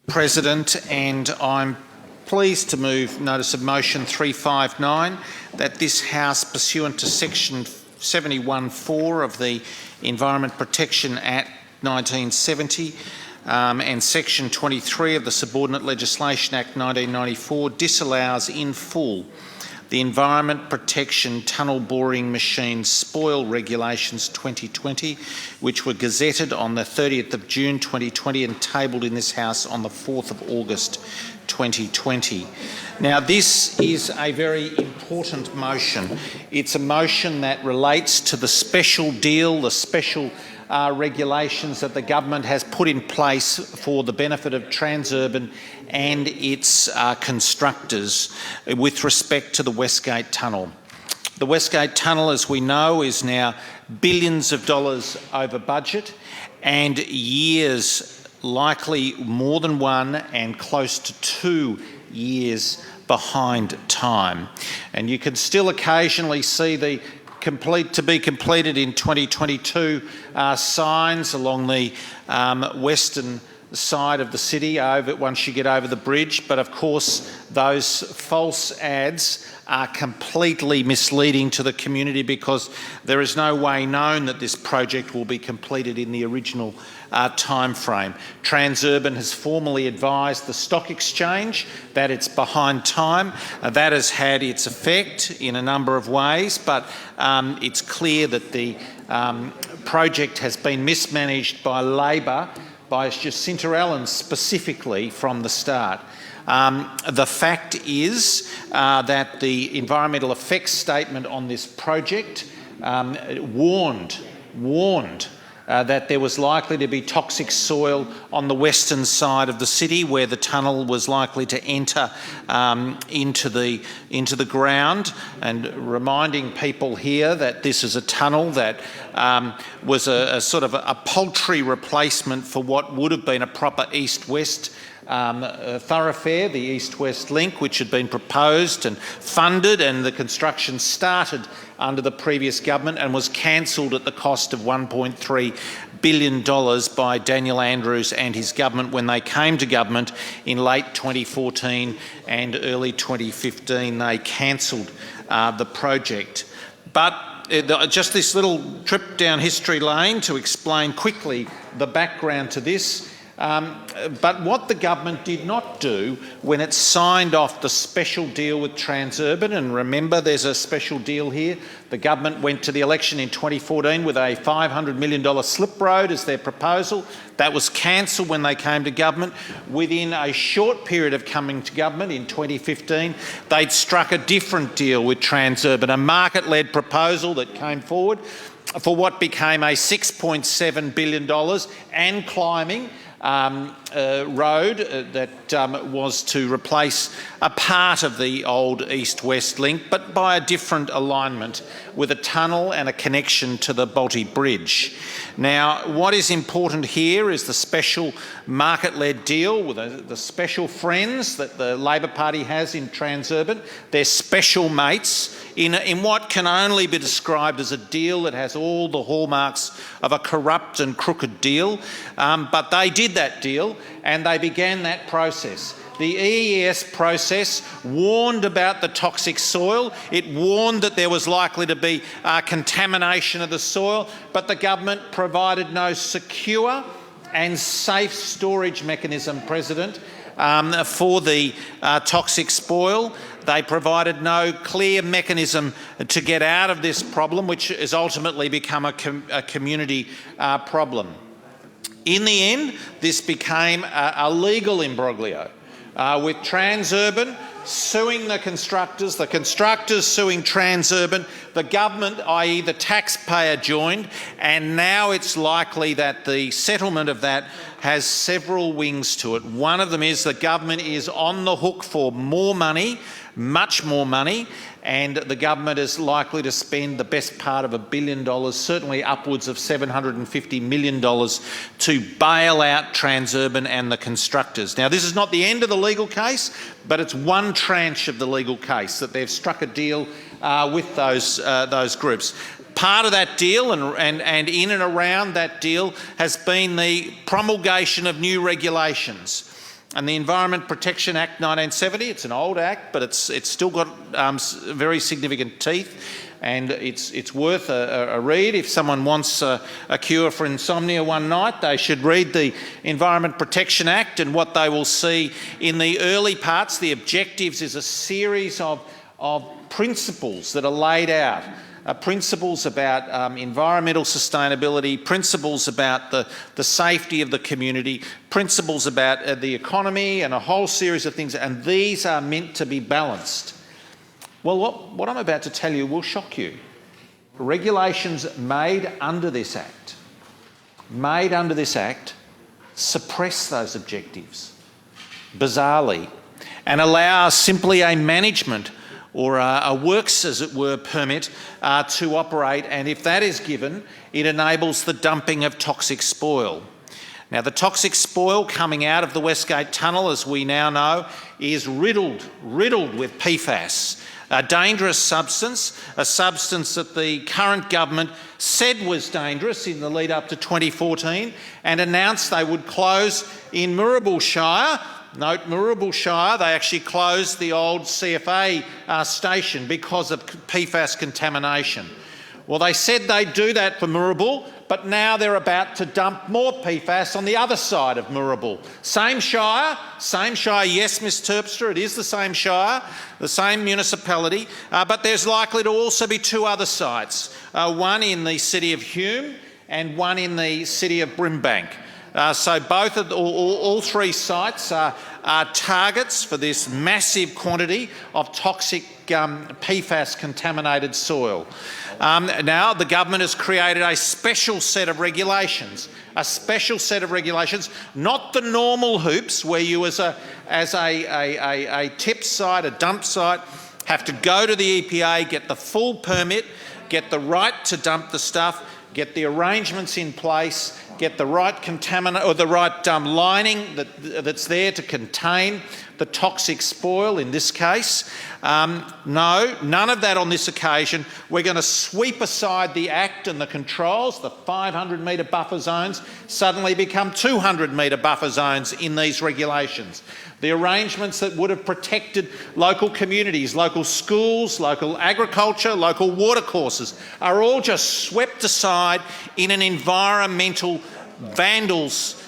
President, and I'm pleased to move notice of motion 359 that this House, pursuant to section 71(4) of the Environment Protection Act 1970 and section 23 of the Subordinate Legislation Act 1994, disallows in full the Environment Protection Tunnel Boring Machine Spoil Regulations 2020, which were gazetted on the 30th of June 2020 and tabled in this House on the 4th of August 2020. Now, this is a very important motion. It's a motion that relates to the special deal, the special regulations that the government has put in place for the benefit of Transurban and its constructors with respect to the Westgate Tunnel. The Westgate Tunnel, as we know, is now billions of dollars over budget and years, likely more than one and close to 2 years behind time. And you can still occasionally see the to be completed in 2022 signs along the western side of the city once you get over the bridge, but of course those false ads are completely misleading to the community because there is no way known that this project will be completed in the original time frame. Transurban has formally advised the stock exchange that it's behind time. That has had its effect in a number of ways, but it's clear that the project has been mismanaged by Labor, by Jacinta Allen specifically from the start. The fact is that the environmental effects statement on this project warned that there was likely to be toxic soil on the western side of the city where the tunnel was likely to enter into the ground, and reminding people here that this is a tunnel that was a sort of a paltry replacement for what would have been a proper east-west thoroughfare, the east-west link, which had been proposed and funded, and the construction started under the previous government and was cancelled at the cost of $1.3 billion by Daniel Andrews and his government when they came to government in late 2014 and early 2015. They cancelled the project. But just this little trip down history lane to explain quickly the background to this. But what the government did not do when it signed off the special deal with Transurban, and remember there's a special deal here, the government went to the election in 2014 with a $500 million slip road as their proposal. That was cancelled when they came to government. Within a short period of coming to government in 2015, they'd struck a different deal with Transurban, a market-led proposal that came forward for what became a $6.7 billion and climbing road that was to replace a part of the old east-west link, but by a different alignment with a tunnel and a connection to the Bolte Bridge. Now, what is important here is the special market-led deal with the special friends that the Labor Party has in Transurban. They're special mates in what can only be described as a deal that has all the hallmarks of a corrupt and crooked deal. But they did that deal and they began that process. The EES process warned about the toxic soil. It warned that there was likely to be contamination of the soil, but the government provided no secure and safe storage mechanism, President, for the toxic spoil. They provided no clear mechanism to get out of this problem, which has ultimately become a community problem. In the end, this became a legal imbroglio, with Transurban suing the constructors suing Transurban, the government, i.e. the taxpayer, joined, and now it's likely that the settlement of that has several wings to it. One of them is the government is on the hook for more money, much more money, and the government is likely to spend the best part of $1 billion, certainly upwards of $750 million, to bail out Transurban and the constructors. Now, this is not the end of the legal case, but it's one tranche of the legal case that they've struck a deal with those groups. part of that deal and in and around that deal has been the promulgation of new regulations. And the Environment Protection Act 1970, it's an old act, but it's still got very significant teeth, and it's worth a read. If someone wants a cure for insomnia one night, they should read the Environment Protection Act, and what they will see in the early parts, the objectives, is a series of principles that are laid out. Principles about environmental sustainability, principles about the safety of the community, principles about the economy, and a whole series of things, and these are meant to be balanced. Well, what I'm about to tell you will shock you. Regulations made under this Act suppress those objectives, bizarrely, and allow simply a management or a works, as it were, permit to operate, and if that is given, it enables the dumping of toxic spoil. Now, the toxic spoil coming out of the Westgate Tunnel, as we now know, is riddled with PFAS, a dangerous substance, a substance that the current government said was dangerous in the lead up to 2014 and announced they would close in Moorabool Shire. Note, Moorabool Shire, they actually closed the old CFA station because of PFAS contamination. Well, they said they'd do that for Moorabool, but now they're about to dump more PFAS on the other side of Moorabool. Same shire, yes, Ms Terpstra, it is the same shire, the same municipality, but there's likely to also be two other sites, one in the city of Hume and one in the city of Brimbank. So both of all three sites are targets for this massive quantity of toxic PFAS contaminated soil. Now the government has created a special set of regulations, not the normal hoops where you as a tip site, a dump site, have to go to the EPA, get the full permit, get the right to dump the stuff, get the arrangements in place, get the right contaminant or the right lining that's there to contain the toxic spoil in this case. No, none of that on this occasion. We're going to sweep aside the Act and the controls. The 500 metre buffer zones suddenly become 200 metre buffer zones in these regulations. The arrangements that would have protected local communities, local schools, local agriculture, local watercourses are all just swept aside in an environmental vandals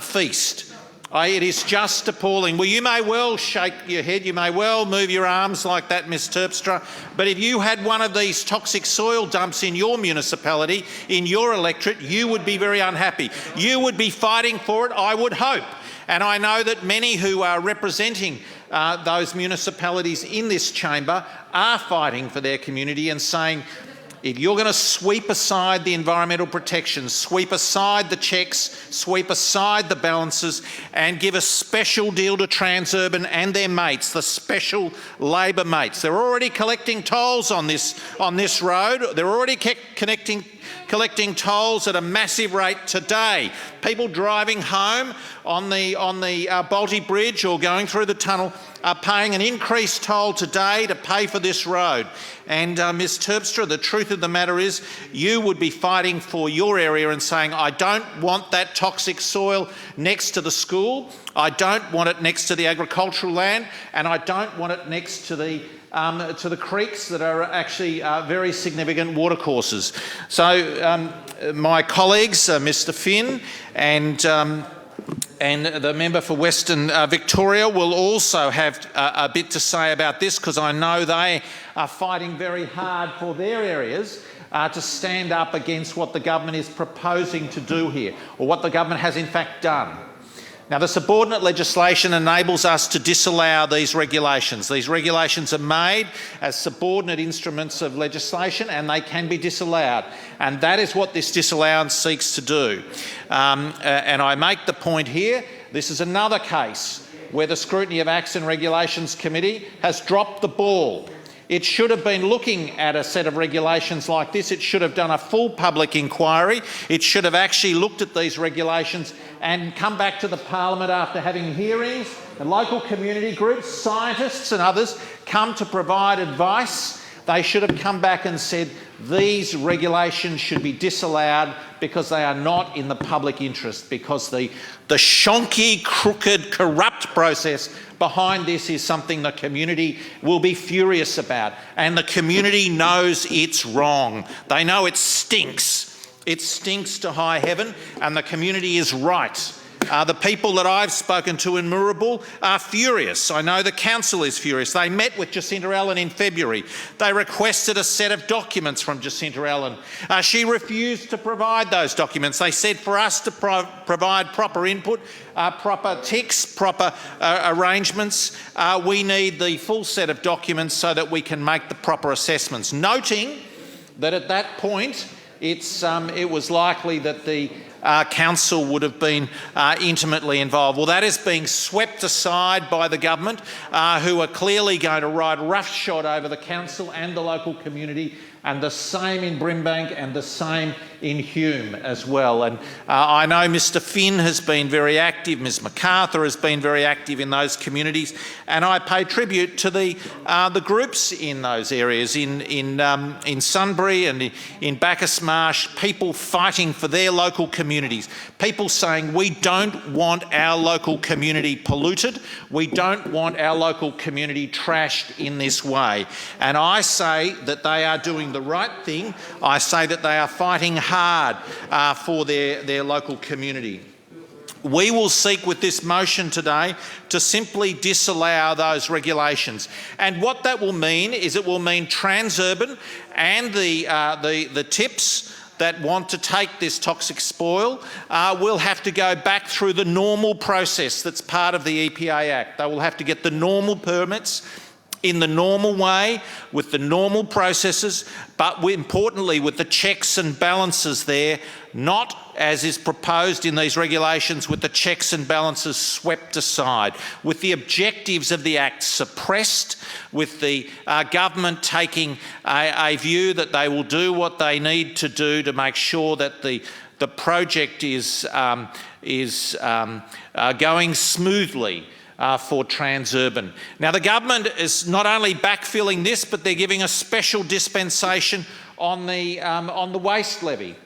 feast. It is just appalling. Well, you may well shake your head, you may well move your arms like that, Ms Terpstra, but if you had one of these toxic soil dumps in your municipality, in your electorate, you would be very unhappy. You would be fighting for it, I would hope. And I know that many who are representing those municipalities in this chamber are fighting for their community and saying, if you're going to sweep aside the environmental protections, sweep aside the checks, sweep aside the balances and give a special deal to Transurban and their mates, the special Labor mates. They're already collecting tolls on this road. They're already collecting tolls at a massive rate today. People driving home on the Balti Bridge or going through the tunnel are paying an increased toll today to pay for this road. And Ms Terpstra, the truth of the matter is you would be fighting for your area and saying, I don't want that toxic soil next to the school, I don't want it next to the agricultural land, and I don't want it next to the creeks that are actually very significant watercourses. So my colleagues, Mr Finn and the member for Western Victoria will also have a bit to say about this, because I know they are fighting very hard for their areas to stand up against what the government is proposing to do here, or what the government has in fact done. Now, the subordinate legislation enables us to disallow these regulations. These regulations are made as subordinate instruments of legislation and they can be disallowed. And that is what this disallowance seeks to do. And I make the point here, this is another case where the Scrutiny of Acts and Regulations Committee has dropped the ball. It should have been looking at a set of regulations like this. It should have done a full public inquiry. It should have actually looked at these regulations and come back to the Parliament after having hearings, and local community groups, scientists and others come to provide advice They should have come back and said these regulations should be disallowed because they are not in the public interest, because the shonky, crooked, corrupt process behind this is something the community will be furious about, and the community knows it's wrong. They know it stinks. It stinks to high heaven, and the community is right. The people that I've spoken to in Moorabool are furious. I know the council is furious. They met with Jacinta Allen in February. They requested a set of documents from Jacinta Allen. She refused to provide those documents. They said for us to provide proper input, proper ticks, proper arrangements, we need the full set of documents so that we can make the proper assessments, noting that at that point it was likely that the council would have been intimately involved. Well, that is being swept aside by the government, who are clearly going to ride roughshod over the council and the local community, and the same in Brimbank and the same in Hume as well. And I know Mr Finn has been very active, Ms MacArthur has been very active in those communities, and I pay tribute to the groups in those areas, in Sunbury and in Bacchus Marsh, people fighting for their local communities, people saying we don't want our local community polluted, we don't want our local community trashed in this way. And I say that they are doing the right thing. I say that they are fighting hard for their local community. We will seek with this motion today to simply disallow those regulations. And what that will mean is it will mean Transurban and the tips that want to take this toxic spoil will have to go back through the normal process that's part of the EPA Act. They will have to get the normal permits in the normal way, with the normal processes, but importantly with the checks and balances there, not as is proposed in these regulations with the checks and balances swept aside, with the objectives of the Act suppressed, with the government taking a view that they will do what they need to do to make sure that the project is going smoothly for Transurban. Now, the government is not only backfilling this, but they're giving a special dispensation on the waste levy.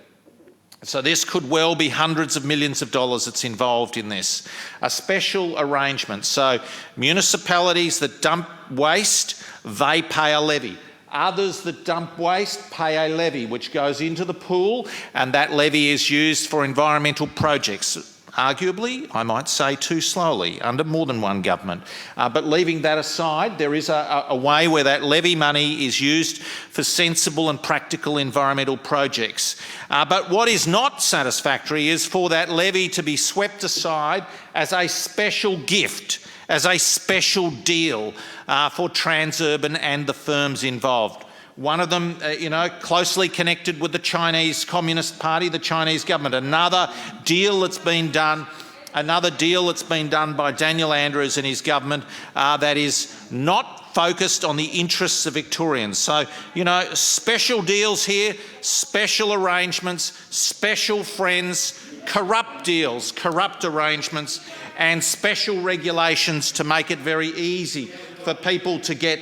So this could well be hundreds of millions of dollars that's involved in this. A special arrangement. So municipalities that dump waste, they pay a levy. Others that dump waste pay a levy which goes into the pool, and that levy is used for environmental projects. Arguably, I might say too slowly, under more than one government. But leaving that aside, there is a way where that levy money is used for sensible and practical environmental projects. But what is not satisfactory is for that levy to be swept aside as a special gift, as a special deal for Transurban and the firms involved. One of them, closely connected with the Chinese Communist Party, the Chinese government. Another deal that's been done by Daniel Andrews and his government that is not focused on the interests of Victorians. So, special deals here, special arrangements, special friends, corrupt deals, corrupt arrangements, and special regulations to make it very easy for people to get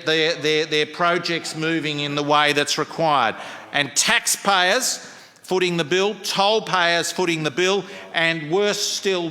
their projects moving in the way that's required. And taxpayers footing the bill, toll payers footing the bill, and worse still,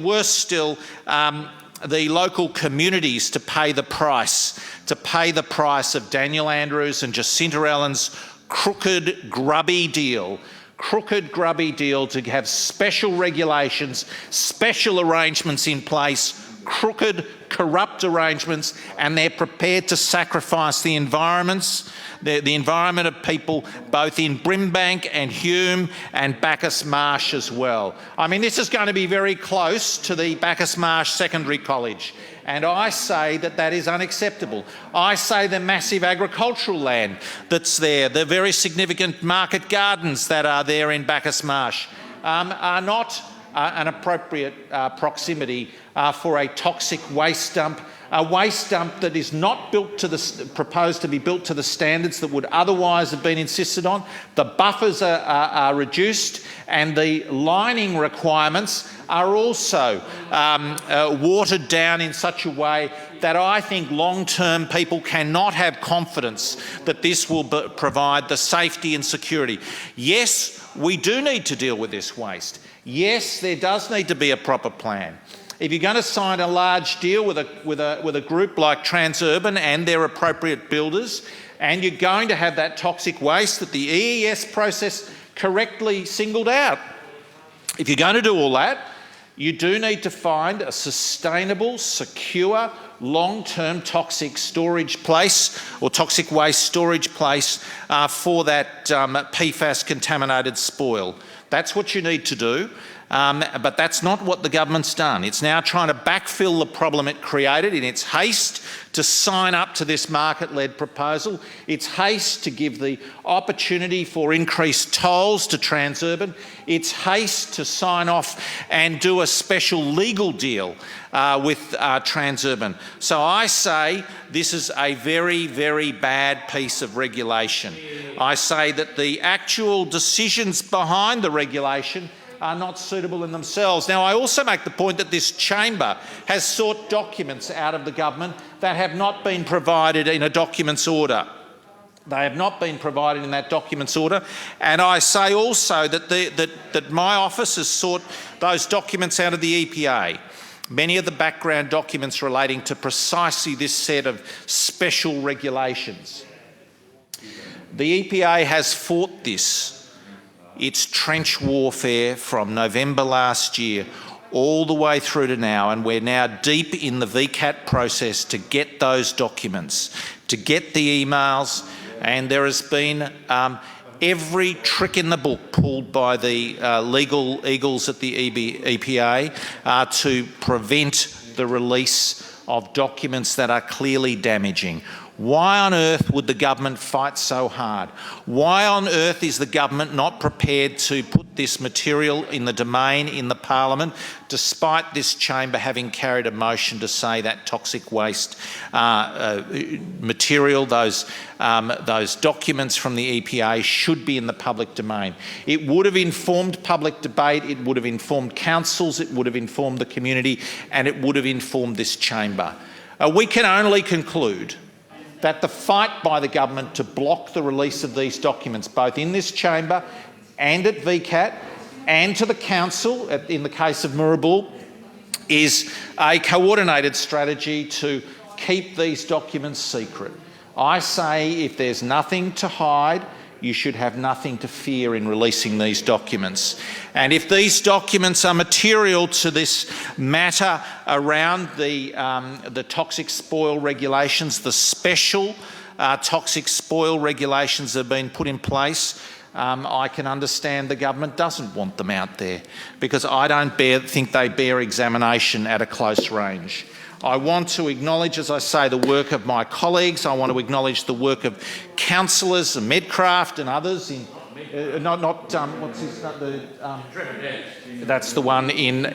the local communities to pay the price of Daniel Andrews and Jacinta Allen's crooked, grubby deal to have special regulations, special arrangements in place, crooked, corrupt arrangements, and they're prepared to sacrifice the environment of people both in Brimbank and Hume and Bacchus Marsh as well. I mean, this is going to be very close to the Bacchus Marsh Secondary College, and I say that is unacceptable. I say the massive agricultural land that's there, the very significant market gardens that are there in Bacchus Marsh are not an appropriate proximity for a toxic waste dump a waste dump that is not built to proposed to be built to the standards that would otherwise have been insisted on. The buffers are reduced, and the lining requirements are also watered down in such a way that I think long-term people cannot have confidence that this will provide the safety and security. Yes, we do need to deal with this waste. Yes, there does need to be a proper plan. If you're going to sign a large deal with a group like Transurban and their appropriate builders, and you're going to have that toxic waste that the EES process correctly singled out, if you're going to do all that, you do need to find a sustainable, secure, long-term toxic storage place or toxic waste storage place for that PFAS contaminated spoil. That's what you need to do. But that's not what the government's done. It's now trying to backfill the problem it created in its haste to sign up to this market-led proposal, its haste to give the opportunity for increased tolls to Transurban, its haste to sign off and do a special legal deal with Transurban. So I say this is a very, very bad piece of regulation. I say that the actual decisions behind the regulation are not suitable in themselves. Now, I also make the point that this chamber has sought documents out of the government that have not been provided in a documents order. They have not been provided in that documents order. And I say also that, that my office has sought those documents out of the EPA. Many of the background documents relating to precisely this set of special regulations. The EPA has fought this. It's trench warfare from November last year all the way through to now, and we're now deep in the VCAT process to get those documents, to get the emails, and there has been every trick in the book pulled by the legal eagles at the EPA to prevent the release of documents that are clearly damaging. Why on earth would the government fight so hard? Why on earth is the government not prepared to put this material in the domain in the parliament, despite this chamber having carried a motion to say that toxic waste material, those documents from the EPA should be in the public domain? It would have informed public debate, it would have informed councils, it would have informed the community, and it would have informed this chamber. We can only conclude that the fight by the government to block the release of these documents, both in this chamber and at VCAT and to the council, in the case of Moorabool, is a coordinated strategy to keep these documents secret. I say if there's nothing to hide, you should have nothing to fear in releasing these documents. And if these documents are material to this matter around the toxic spoil regulations, the special toxic spoil regulations that have been put in place, I can understand the government doesn't want them out there, because I don't think they bear examination at a close range. I want to acknowledge, as I say, the work of my colleagues. I want to acknowledge the work of councillors, Medcraft and others in, what's his that's the one in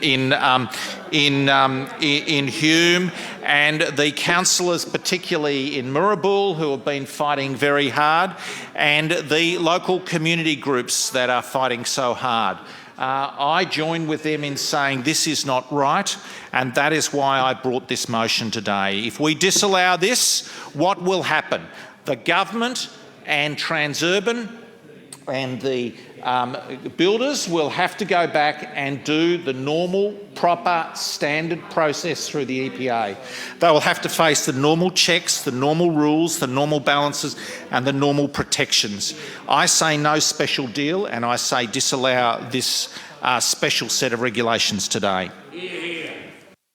Hume, and the councillors, particularly in Moorabool, who have been fighting very hard, and the local community groups that are fighting so hard. I join with them in saying this is not right, and that is why I brought this motion today. If we disallow this, what will happen? The government and Transurban and the builders will have to go back and do the normal, proper, standard process through the EPA. They will have to face the normal checks, the normal rules, the normal balances and the normal protections. I say no special deal, and I say disallow this special set of regulations today.